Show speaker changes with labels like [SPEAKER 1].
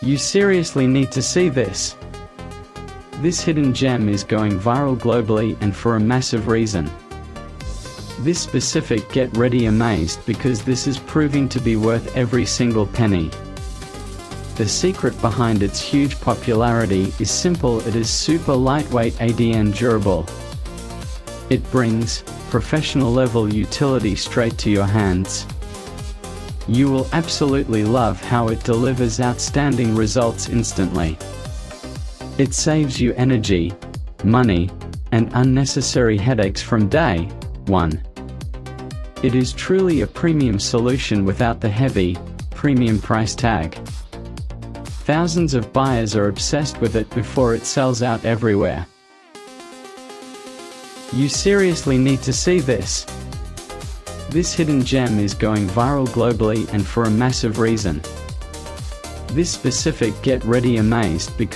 [SPEAKER 1] You seriously need to see this. This hidden gem is going viral globally and for a massive reason. This specific get ready amazed because this is proving to be worth every single penny. The secret behind its huge popularity is simple: it is super lightweight and durable. It brings professional level utility straight to your hands. You will absolutely love how it delivers outstanding results instantly. It saves you energy, money, and unnecessary headaches from day one. It is truly a premium solution without the heavy, premium price tag. Thousands of buyers are obsessed with it before it sells out everywhere. You seriously need to see this. This hidden gem is going viral globally and for a massive reason. This specific get ready amazed because